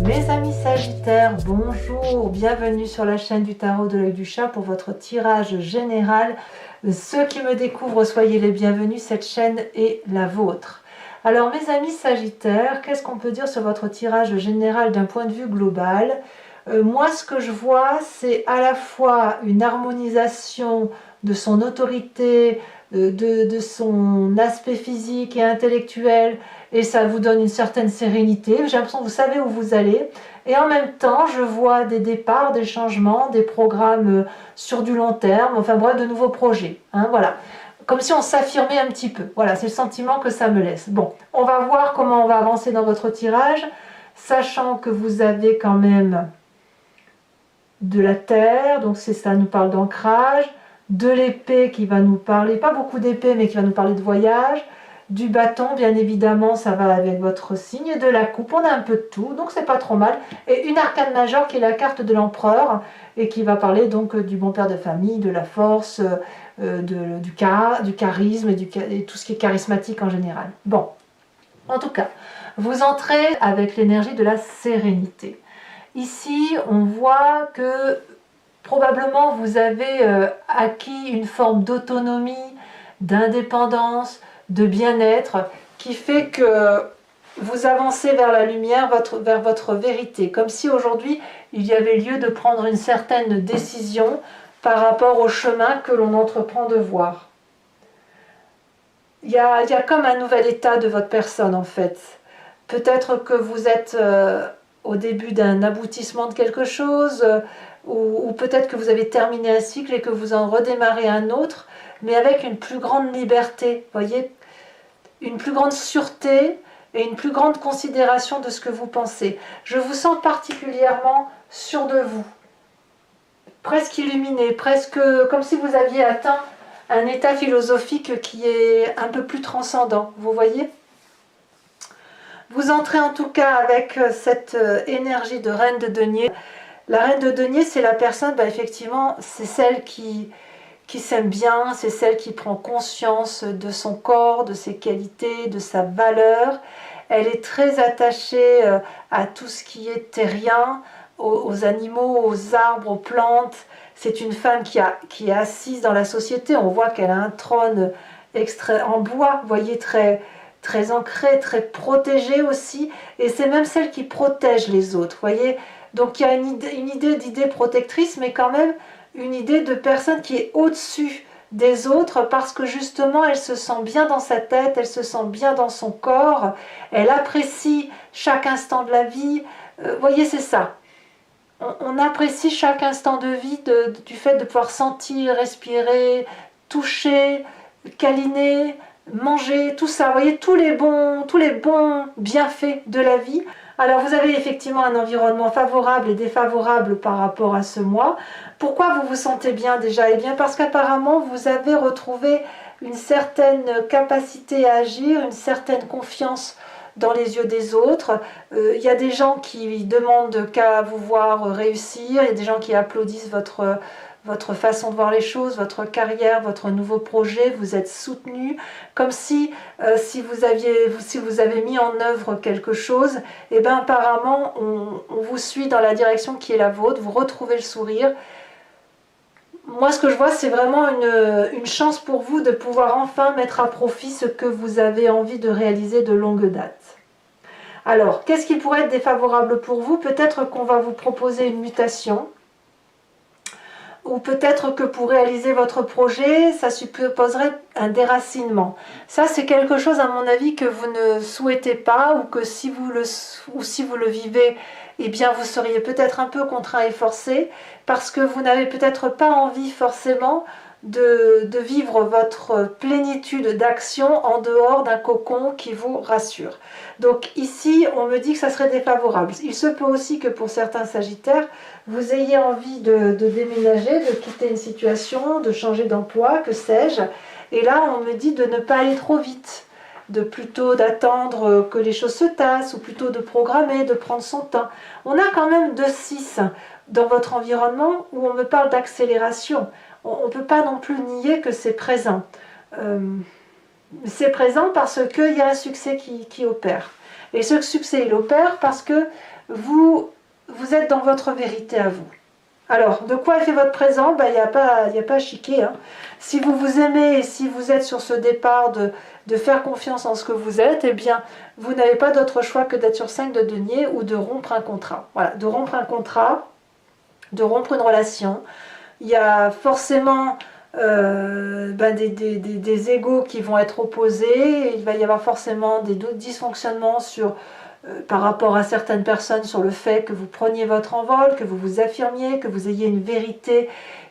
Mes amis Sagittaires, bonjour, bienvenue sur la chaîne du tarot de l'œil du chat pour votre tirage général. Ceux qui me découvrent, soyez les bienvenus, cette chaîne est la vôtre. Alors mes amis Sagittaires, qu'est-ce qu'on peut dire sur votre tirage général d'un point de vue global? Moi ce que je vois, c'est à la fois une harmonisation de son autorité, de son aspect physique et intellectuel, et ça vous donne une certaine sérénité. J'ai l'impression que vous savez où vous allez, et en même temps je vois des départs, des changements, des programmes sur du long terme, enfin bref, de nouveaux projets, hein, voilà, comme si on s'affirmait un petit peu. Voilà, c'est le sentiment que ça me laisse. Bon, on va voir comment on va avancer dans votre tirage, sachant que vous avez quand même de la terre, donc ça nous parle d'ancrage, de l'épée qui va nous parler, pas beaucoup d'épée, mais qui va nous parler de voyage, du bâton, bien évidemment, ça va avec votre signe, de la coupe, on a un peu de tout, donc c'est pas trop mal, et une arcane majeure qui est la carte de l'empereur, et qui va parler donc du bon père de famille, de la force, du charisme, et tout ce qui est charismatique en général. Bon, en tout cas, vous entrez avec l'énergie de la sérénité. Ici, on voit que probablement vous avez acquis une forme d'autonomie, d'indépendance, de bien-être, qui fait que vous avancez vers la lumière, vers votre vérité, comme si aujourd'hui il y avait lieu de prendre une certaine décision par rapport au chemin que l'on entreprend de voir. Il y a comme un nouvel état de votre personne en fait. Peut-être que vous êtes au début d'un aboutissement de quelque chose, ou peut-être que vous avez terminé un cycle et que vous en redémarrez un autre, mais avec une plus grande liberté, voyez, une plus grande sûreté et une plus grande considération de ce que vous pensez. Je vous sens particulièrement sûr de vous, presque illuminé, presque comme si vous aviez atteint un état philosophique qui est un peu plus transcendant, vous voyez ? Vous entrez en tout cas avec cette énergie de reine de denier. La reine de denier, c'est la personne, effectivement, c'est celle qui s'aime bien, c'est celle qui prend conscience de son corps, de ses qualités, de sa valeur. Elle est très attachée à tout ce qui est terrien, aux animaux, aux arbres, aux plantes. C'est une femme qui est assise dans la société. On voit qu'elle a un trône extrait en bois, vous voyez, très ancré, très protégé aussi. Et c'est même celle qui protège les autres, vous voyez. Donc il y a une idée d'idée protectrice, mais quand même une idée de personne qui est au-dessus des autres parce que justement elle se sent bien dans sa tête, elle se sent bien dans son corps, elle apprécie chaque instant de la vie. Vous voyez, c'est ça. On apprécie chaque instant de vie du fait de pouvoir sentir, respirer, toucher, câliner, manger, tout ça. Vous voyez, tous les bons bienfaits de la vie. Alors vous avez effectivement un environnement favorable et défavorable par rapport à ce mois. Pourquoi vous vous sentez bien déjà? Eh bien parce qu'apparemment vous avez retrouvé une certaine capacité à agir, une certaine confiance dans les yeux des autres. Il y a des gens qui demandent qu'à vous voir réussir, il y a des gens qui applaudissent votre façon de voir les choses, votre carrière, votre nouveau projet, vous êtes soutenu, comme si vous avez mis en œuvre quelque chose, et bien apparemment on vous suit dans la direction qui est la vôtre, vous retrouvez le sourire. Moi ce que je vois, c'est vraiment une chance pour vous de pouvoir enfin mettre à profit ce que vous avez envie de réaliser de longue date. Alors, qu'est-ce qui pourrait être défavorable pour vous? Peut-être qu'on va vous proposer une mutation, ou peut-être que pour réaliser votre projet, ça supposerait un déracinement. Ça, c'est quelque chose, à mon avis, que vous ne souhaitez pas, ou que si vous le vivez, eh bien, vous seriez peut-être un peu contraint et forcé, parce que vous n'avez peut-être pas envie forcément de vivre votre plénitude d'action en dehors d'un cocon qui vous rassure. Donc ici, on me dit que ça serait défavorable. Il se peut aussi que pour certains Sagittaires, vous ayez envie de déménager, de quitter une situation, de changer d'emploi, que sais-je. Et là, on me dit de ne pas aller trop vite, de plutôt d'attendre que les choses se tassent, ou plutôt de programmer, de prendre son temps. On a quand même 2-6 dans votre environnement où on me parle d'accélération. On ne peut pas non plus nier que c'est présent. C'est présent parce qu'il y a un succès qui opère. Et ce succès, il opère parce que vous êtes dans votre vérité à vous. Alors, de quoi est fait votre présent? Il n'y a pas à chiquer. Hein. Si vous vous aimez et si vous êtes sur ce départ de faire confiance en ce que vous êtes, eh bien, vous n'avez pas d'autre choix que d'être sur 5 de denier ou de rompre un contrat. Voilà, de rompre un contrat, de rompre une relation. Il y a forcément des égos qui vont être opposés. Il va y avoir forcément des dysfonctionnements par rapport à certaines personnes sur le fait que vous preniez votre envol, que vous vous affirmiez, que vous ayez une vérité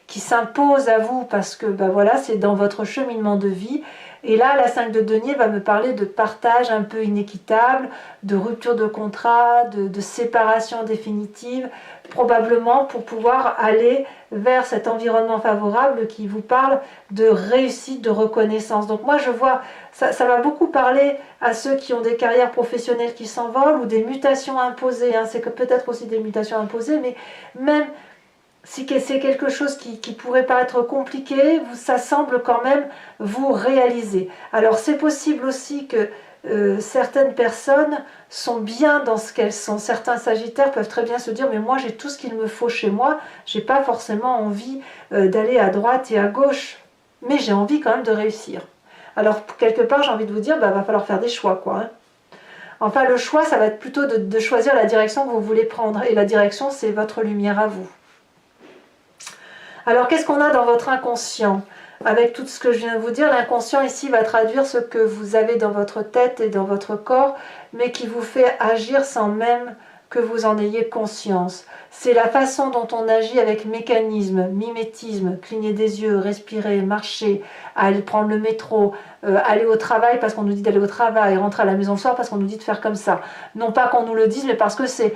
qui s'impose à vous parce que voilà, c'est dans votre cheminement de vie. Et là, la 5 de denier va me parler de partage un peu inéquitable, de rupture de contrat, de séparation définitive, probablement pour pouvoir aller vers cet environnement favorable qui vous parle de réussite, de reconnaissance. Donc moi, je vois, ça va beaucoup parler à ceux qui ont des carrières professionnelles qui s'envolent ou des mutations imposées. Hein. C'est peut-être aussi des mutations imposées, mais même si c'est quelque chose qui pourrait paraître compliqué, ça semble quand même vous réaliser. Alors c'est possible aussi que certaines personnes sont bien dans ce qu'elles sont. Certains sagittaires peuvent très bien se dire mais moi j'ai tout ce qu'il me faut chez moi, j'ai pas forcément envie d'aller à droite et à gauche, mais j'ai envie quand même de réussir. Alors quelque part j'ai envie de vous dire va falloir faire des choix quoi. Hein. Enfin le choix ça va être plutôt de choisir la direction que vous voulez prendre et la direction c'est votre lumière à vous. Alors qu'est-ce qu'on a dans votre inconscient? Avec tout ce que je viens de vous dire, l'inconscient ici va traduire ce que vous avez dans votre tête et dans votre corps, mais qui vous fait agir sans même que vous en ayez conscience. C'est la façon dont on agit avec mécanisme, mimétisme, cligner des yeux, respirer, marcher, aller prendre le métro, aller au travail parce qu'on nous dit d'aller au travail, rentrer à la maison le soir parce qu'on nous dit de faire comme ça. Non pas qu'on nous le dise, mais parce que c'est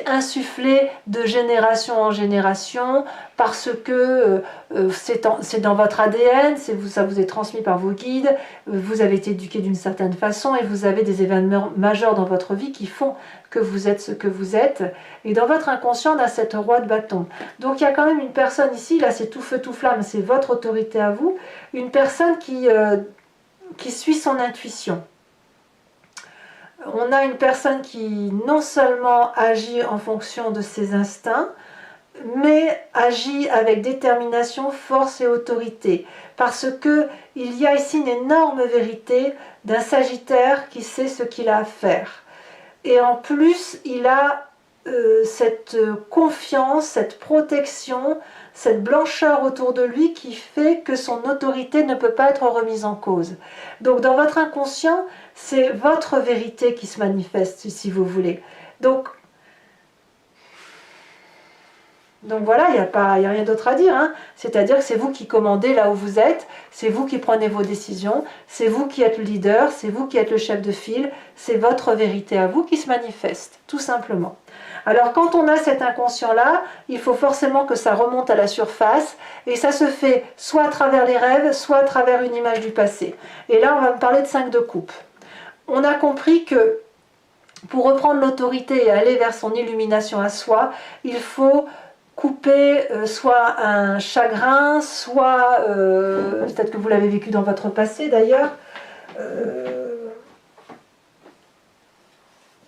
insufflé de génération en génération, parce que c'est dans votre ADN, ça vous est transmis par vos guides, vous avez été éduqué d'une certaine façon et vous avez des événements majeurs dans votre vie qui font que vous êtes ce que vous êtes. Et dans votre inconscient, on a cette roi de bâton. Donc il y a quand même une personne ici, là c'est tout feu tout flamme, c'est votre autorité à vous, une personne qui suit son intuition. On a une personne qui non seulement agit en fonction de ses instincts, mais agit avec détermination, force et autorité. Parce que il y a ici une énorme vérité d'un Sagittaire qui sait ce qu'il a à faire. Et en plus, il a cette confiance, cette protection, cette blancheur autour de lui qui fait que son autorité ne peut pas être remise en cause. Donc dans votre inconscient, c'est votre vérité qui se manifeste, si vous voulez. Donc voilà, il n'y a rien d'autre à dire. Hein. C'est-à-dire que c'est vous qui commandez là où vous êtes, c'est vous qui prenez vos décisions, c'est vous qui êtes le leader, c'est vous qui êtes le chef de file, c'est votre vérité à vous qui se manifeste, tout simplement. Alors quand on a cet inconscient-là, il faut forcément que ça remonte à la surface, et ça se fait soit à travers les rêves, soit à travers une image du passé. Et là, on va me parler de 5 de coupe. On a compris que pour reprendre l'autorité et aller vers son illumination à soi, il faut couper soit un chagrin, soit, peut-être que vous l'avez vécu dans votre passé d'ailleurs,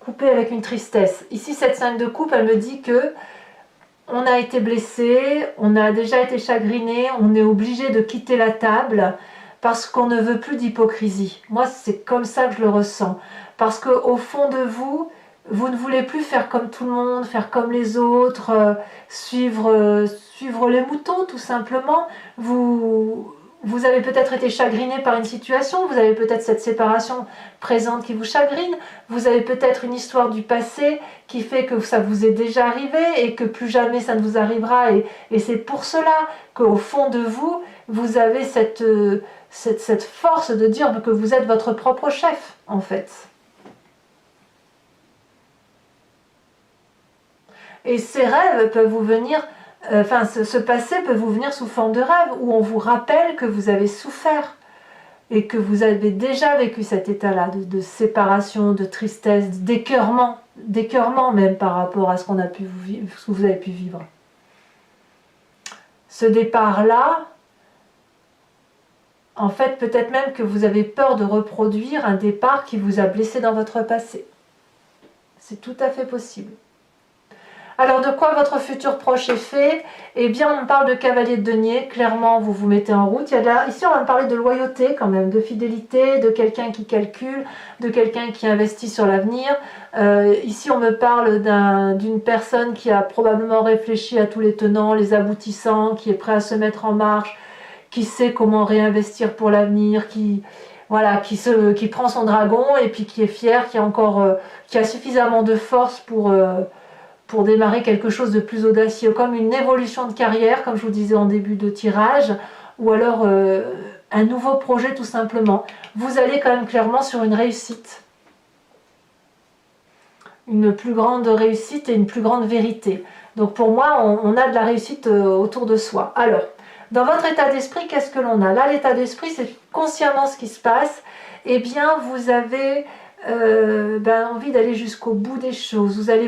couper avec une tristesse. Ici, cette 5 de coupe, elle me dit que on a été blessé, on a déjà été chagriné, on est obligé de quitter la table parce qu'on ne veut plus d'hypocrisie. Moi, c'est comme ça que je le ressens. Parce qu'au fond de vous, vous ne voulez plus faire comme tout le monde, faire comme les autres, suivre les moutons tout simplement. Vous avez peut-être été chagriné par une situation, vous avez peut-être cette séparation présente qui vous chagrine, vous avez peut-être une histoire du passé qui fait que ça vous est déjà arrivé et que plus jamais ça ne vous arrivera. Et c'est pour cela qu'au fond de vous, vous avez cette force de dire que vous êtes votre propre chef en fait. Et ces rêves peuvent vous venir, ce passé peut vous venir sous forme de rêve, où on vous rappelle que vous avez souffert et que vous avez déjà vécu cet état-là de séparation, de tristesse, d'écœurement même par rapport à ce qu'on a pu vivre, ce que vous avez pu vivre. Ce départ-là, en fait, peut-être même que vous avez peur de reproduire un départ qui vous a blessé dans votre passé. c'est tout à fait possible. Alors, de quoi votre futur proche est fait? Eh bien, on parle de cavalier de denier. Clairement, vous vous mettez en route. Ici, on va parler de loyauté quand même, de fidélité, de quelqu'un qui calcule, de quelqu'un qui investit sur l'avenir. Ici, on me parle d'une personne qui a probablement réfléchi à tous les tenants, les aboutissants, qui est prêt à se mettre en marche, qui sait comment réinvestir pour l'avenir, qui prend son dragon et puis qui est fier, qui a suffisamment de force pour démarrer quelque chose de plus audacieux, comme une évolution de carrière, comme je vous disais en début de tirage, ou alors un nouveau projet tout simplement. Vous allez quand même clairement sur une réussite. Une plus grande réussite et une plus grande vérité. Donc pour moi, on a de la réussite autour de soi. Alors, dans votre état d'esprit, qu'est-ce que l'on a? Là, l'état d'esprit, c'est consciemment ce qui se passe. Eh bien, vous avez envie d'aller jusqu'au bout des choses. Vous avez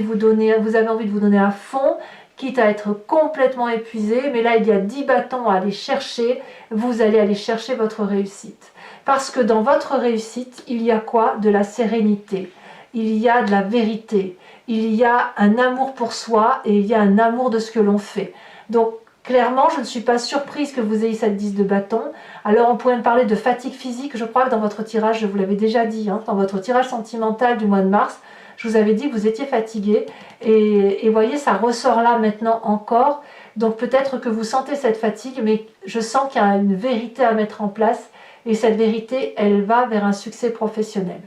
envie de vous donner à fond, quitte à être complètement épuisé. Mais là, il y a 10 bâtons à aller chercher. Vous allez aller chercher votre réussite. Parce que dans votre réussite, il y a quoi? De la sérénité. Il y a de la vérité. Il y a un amour pour soi et il y a un amour de ce que l'on fait. Donc, clairement, je ne suis pas surprise que vous ayez cette 10 de bâton. Alors, on pourrait me parler de fatigue physique. Je crois que dans votre tirage, je vous l'avais déjà dit, dans votre tirage sentimental du mois de mars, je vous avais dit que vous étiez fatigué. Et vous voyez, ça ressort là maintenant encore. Donc, peut-être que vous sentez cette fatigue, mais je sens qu'il y a une vérité à mettre en place. Et cette vérité, elle va vers un succès professionnel.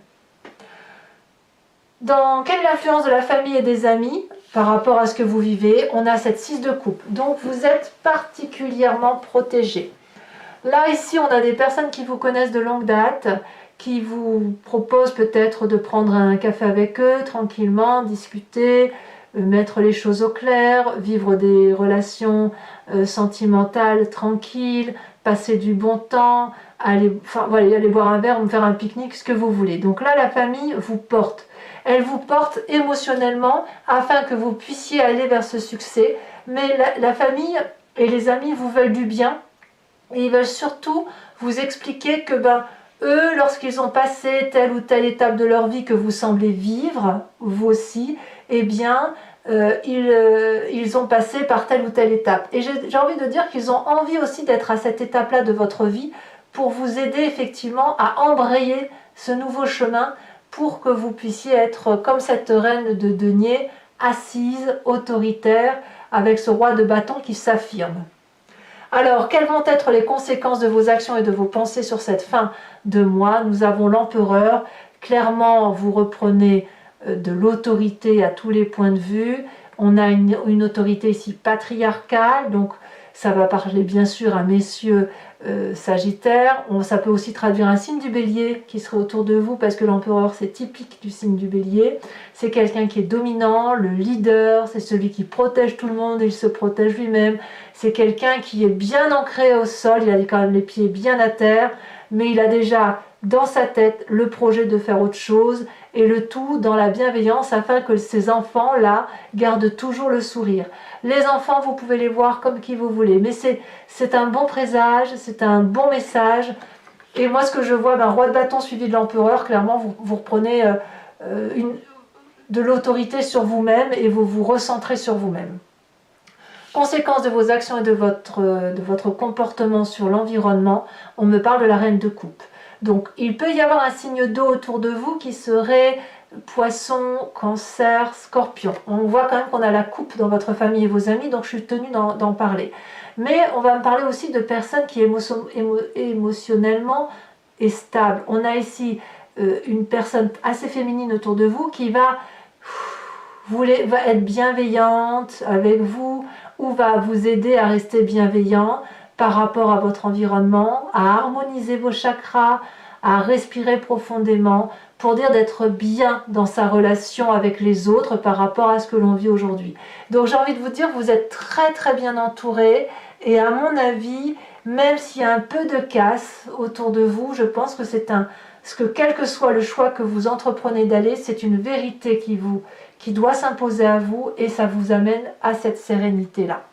Quelle est l'influence de la famille et des amis par rapport à ce que vous vivez? On a cette 6 de coupe. Donc, vous êtes particulièrement protégé. Là, ici, on a des personnes qui vous connaissent de longue date, qui vous proposent peut-être de prendre un café avec eux, tranquillement, discuter, mettre les choses au clair, vivre des relations sentimentales tranquilles, passer du bon temps, aller boire un verre ou faire un pique-nique, ce que vous voulez. Donc là, la famille vous porte. Elle vous porte émotionnellement afin que vous puissiez aller vers ce succès. Mais la famille et les amis vous veulent du bien. Et ils veulent surtout vous expliquer que eux, lorsqu'ils ont passé telle ou telle étape de leur vie que vous semblez vivre, vous aussi, eh bien, ils ont passé par telle ou telle étape. Et j'ai envie de dire qu'ils ont envie aussi d'être à cette étape-là de votre vie pour vous aider effectivement à embrayer ce nouveau chemin pour que vous puissiez être comme cette reine de denier, assise, autoritaire, avec ce roi de bâton qui s'affirme. Alors, quelles vont être les conséquences de vos actions et de vos pensées sur cette fin de mois? Nous avons l'empereur. Clairement, vous reprenez de l'autorité à tous les points de vue. On a une autorité ici patriarcale, donc ça va parler bien sûr à messieurs Sagittaire. Ça peut aussi traduire un signe du bélier qui serait autour de vous, parce que l'empereur c'est typique du signe du bélier. C'est quelqu'un qui est dominant, le leader, c'est celui qui protège tout le monde et il se protège lui-même. C'est quelqu'un qui est bien ancré au sol, il a quand même les pieds bien à terre, mais il a déjà dans sa tête le projet de faire autre chose, et le tout dans la bienveillance afin que ces enfants-là gardent toujours le sourire. Les enfants, vous pouvez les voir comme qui vous voulez, mais c'est un bon présage, c'est un bon message. Et moi, ce que je vois, roi de bâton suivi de l'empereur, clairement, vous reprenez de l'autorité sur vous-même et vous vous recentrez sur vous-même. Conséquence de vos actions et de votre comportement sur l'environnement, on me parle de la reine de coupe. Donc, il peut y avoir un signe d'eau autour de vous qui serait Poisson, Cancer, Scorpion. On voit quand même qu'on a la coupe dans votre famille et vos amis, donc je suis tenue d'en parler. Mais on va me parler aussi de personnes qui émotionnellement est stable. On a ici une personne assez féminine autour de vous qui va être bienveillante avec vous ou va vous aider à rester bienveillant par rapport à votre environnement, à harmoniser vos chakras, à respirer profondément, pour dire d'être bien dans sa relation avec les autres par rapport à ce que l'on vit aujourd'hui. Donc j'ai envie de vous dire, vous êtes très très bien entouré, et à mon avis, même s'il y a un peu de casse autour de vous, je pense que quel que soit le choix que vous entreprenez d'aller, c'est une vérité qui doit s'imposer à vous, et ça vous amène à cette sérénité-là.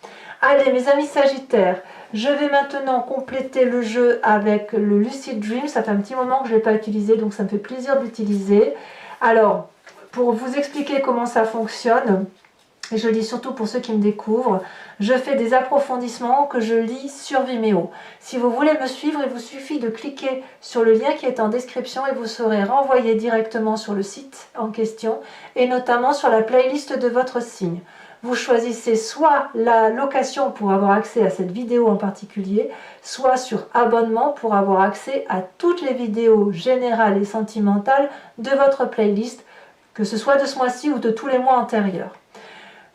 Allez, mes amis Sagittaires, je vais maintenant compléter le jeu avec le Lucid Dream. Ça fait un petit moment que je ne l'ai pas utilisé, donc ça me fait plaisir de l'utiliser. Alors, pour vous expliquer comment ça fonctionne, et je le dis surtout pour ceux qui me découvrent, je fais des approfondissements que je lis sur Vimeo. Si vous voulez me suivre, il vous suffit de cliquer sur le lien qui est en description et vous serez renvoyé directement sur le site en question et notamment sur la playlist de votre signe. Vous choisissez soit la location pour avoir accès à cette vidéo en particulier, soit sur abonnement pour avoir accès à toutes les vidéos générales et sentimentales de votre playlist, que ce soit de ce mois-ci ou de tous les mois antérieurs.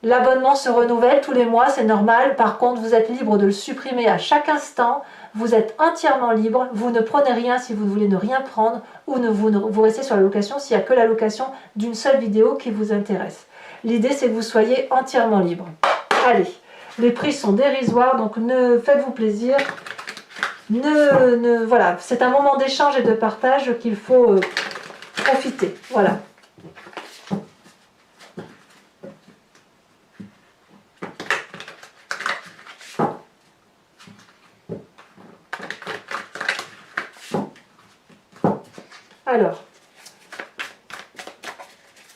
L'abonnement se renouvelle tous les mois, c'est normal. Par contre, vous êtes libre de le supprimer à chaque instant. Vous êtes entièrement libre. Vous ne prenez rien si vous voulez ne rien prendre ou vous restez sur la location s'il n'y a que la location d'une seule vidéo qui vous intéresse. L'idée, c'est que vous soyez entièrement libre. Allez, les prix sont dérisoires, donc faites-vous plaisir. Voilà, c'est un moment d'échange et de partage qu'il faut profiter. Voilà. Alors,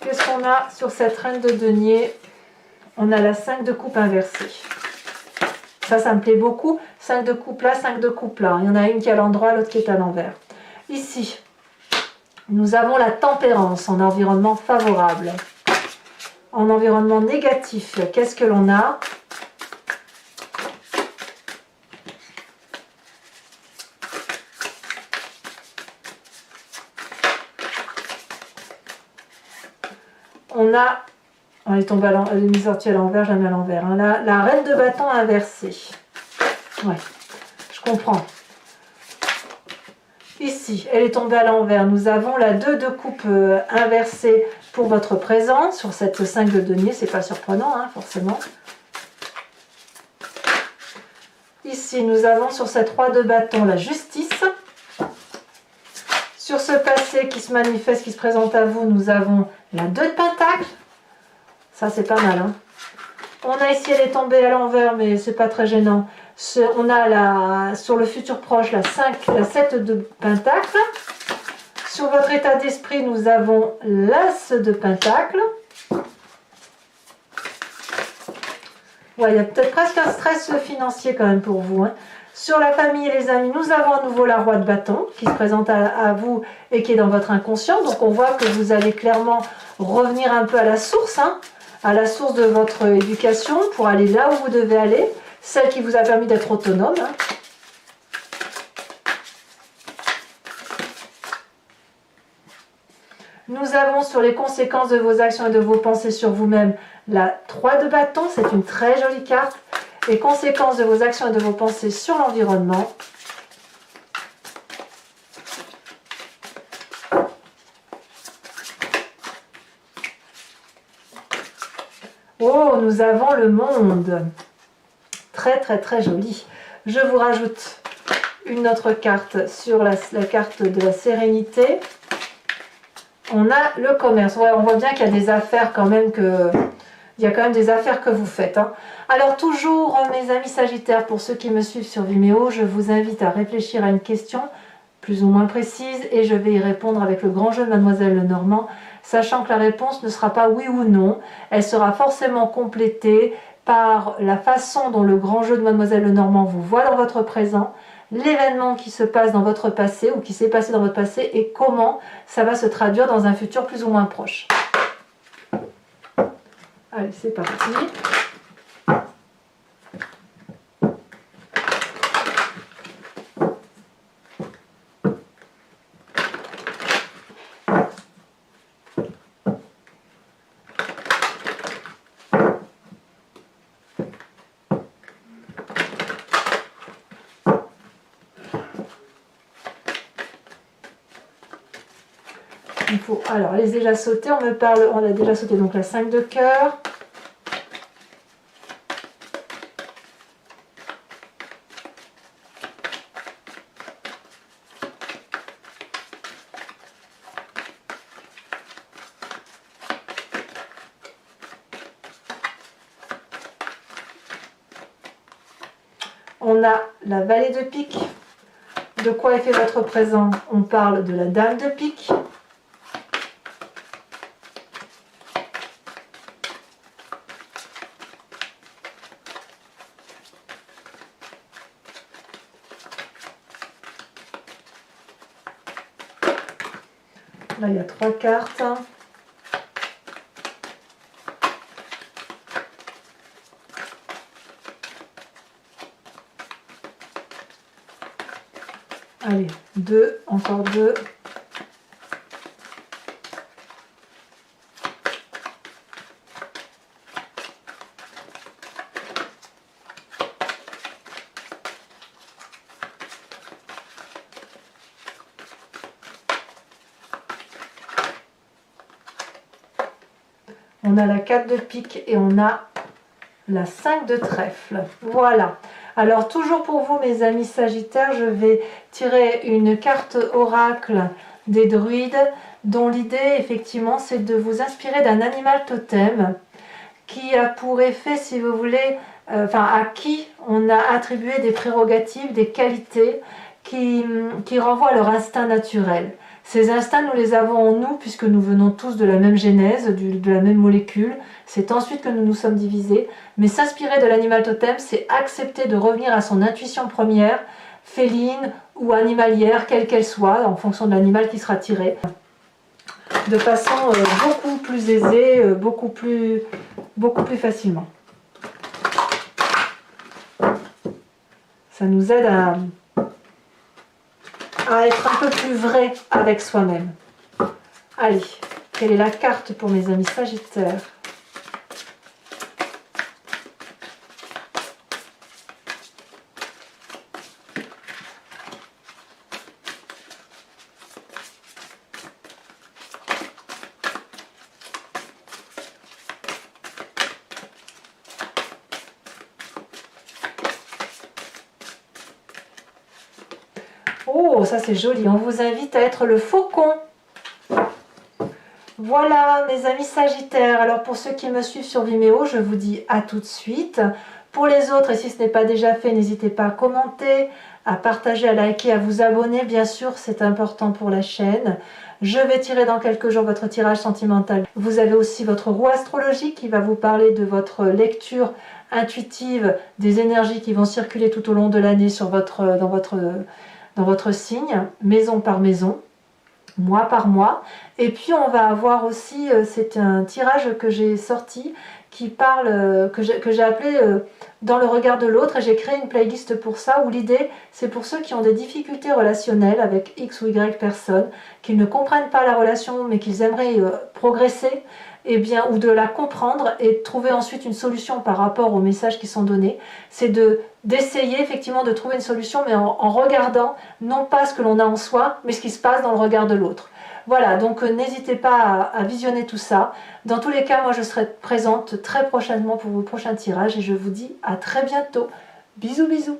qu'est-ce qu'on a sur cette reine de denier? On a la 5 de coupe inversée. Ça me plaît beaucoup. 5 de coupe là, 5 de coupe là. Il y en a une qui est à l'endroit, l'autre qui est à l'envers. Ici, nous avons la tempérance en environnement favorable. En environnement négatif, qu'est-ce que l'on a? On a, elle est tombée elle est mise sortie à l'envers, je la mets à l'envers. Hein. La reine de bâton inversée. Ouais, je comprends. Ici, elle est tombée à l'envers. Nous avons la 2 de coupe inversée pour votre présent. Sur cette 5 de denier, c'est pas surprenant, hein, forcément. Ici, nous avons sur cette 3 de bâton la justice. Sur ce passé qui se manifeste, qui se présente à vous, nous avons la 2 de pentacle. Ça, c'est pas mal. Hein. On a ici, elle est tombée à l'envers, mais c'est pas très gênant. On a sur le futur proche la 7 de pentacle. Sur votre état d'esprit, nous avons l'as de pentacle. Ouais, il y a peut-être presque un stress financier quand même pour vous. Hein. Sur la famille et les amis, nous avons à nouveau la roi de bâton qui se présente à vous et qui est dans votre inconscient. Donc on voit que vous allez clairement revenir un peu à la source, hein, à la source de votre éducation pour aller là où vous devez aller, celle qui vous a permis d'être autonome. Hein. Nous avons sur les conséquences de vos actions et de vos pensées sur vous-même la 3 de bâton, c'est une très jolie carte. Les conséquences de vos actions et de vos pensées sur l'environnement. Oh, nous avons le monde. Très, très, très joli. Je vous rajoute une autre carte sur la carte de la sérénité. On a le commerce. Ouais, on voit bien qu'il y a des affaires quand même il y a quand même des affaires que vous faites. Hein. Alors toujours, mes amis Sagittaires, pour ceux qui me suivent sur Vimeo, je vous invite à réfléchir à une question plus ou moins précise et je vais y répondre avec le grand jeu de Mademoiselle Lenormand, sachant que la réponse ne sera pas oui ou non. Elle sera forcément complétée par la façon dont le grand jeu de Mademoiselle Lenormand vous voit dans votre présent, l'événement qui se passe dans votre passé ou qui s'est passé dans votre passé et comment ça va se traduire dans un futur plus ou moins proche. Allez, c'est parti. Il faut, alors, elle est déjà sautée, on a déjà sauté donc la 5 de cœur. On a la vallée de pique. De quoi est fait votre présent? On parle de la dame de pique. Là, il y a 3 cartes. Allez, 2, encore 2. On a la 4 de pique et on a la 5 de trèfle. Voilà. Alors toujours pour vous mes amis Sagittaires, je vais tirer une carte oracle des druides dont l'idée effectivement c'est de vous inspirer d'un animal totem qui a pour effet, si vous voulez, à qui on a attribué des prérogatives, des qualités qui renvoient à leur instinct naturel. Ces instincts, nous les avons en nous puisque nous venons tous de la même genèse, de la même molécule. C'est ensuite que nous nous sommes divisés. Mais s'inspirer de l'animal totem, c'est accepter de revenir à son intuition première, féline ou animalière, quelle qu'elle soit, en fonction de l'animal qui sera tiré, de façon beaucoup plus aisée, beaucoup plus facilement. Ça nous aide à être un peu plus vrai avec soi-même. Allez, quelle est la carte pour mes amis Sagittaires? Oh, ça c'est joli. On vous invite à être le faucon. Voilà, mes amis Sagittaires. Alors, pour ceux qui me suivent sur Vimeo, je vous dis à tout de suite. Pour les autres, et si ce n'est pas déjà fait, n'hésitez pas à commenter, à partager, à liker, à vous abonner. Bien sûr, c'est important pour la chaîne. Je vais tirer dans quelques jours votre tirage sentimental. Vous avez aussi votre roue astrologique qui va vous parler de votre lecture intuitive des énergies qui vont circuler tout au long de l'année dans votre signe, maison par maison, mois par mois. Et puis on va avoir aussi, c'est un tirage que j'ai sorti qui parle, que j'ai appelé dans le regard de l'autre, et j'ai créé une playlist pour ça, où l'idée c'est pour ceux qui ont des difficultés relationnelles avec X ou Y personnes, qui ne comprennent pas la relation mais qu'ils aimeraient progresser, et bien, ou de la comprendre et trouver ensuite une solution par rapport aux messages qui sont donnés. C'est d'essayer effectivement de trouver une solution, mais en regardant non pas ce que l'on a en soi, mais ce qui se passe dans le regard de l'autre. Voilà, donc n'hésitez pas à visionner tout ça. Dans tous les cas, moi je serai présente très prochainement pour vos prochains tirages et je vous dis à très bientôt. Bisous bisous.